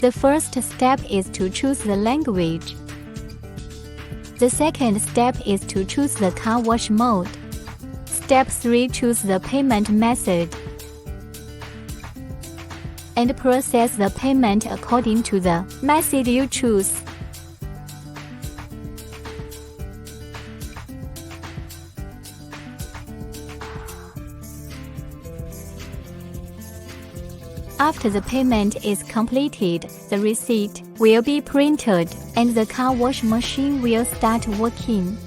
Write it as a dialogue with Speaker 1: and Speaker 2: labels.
Speaker 1: The first step is to choose the language. The second step is to choose the car wash mode. Step 3. Choose the payment method and process the payment according to the method you choose. After the payment is completed, the receipt will be printed and the car wash machine will start working.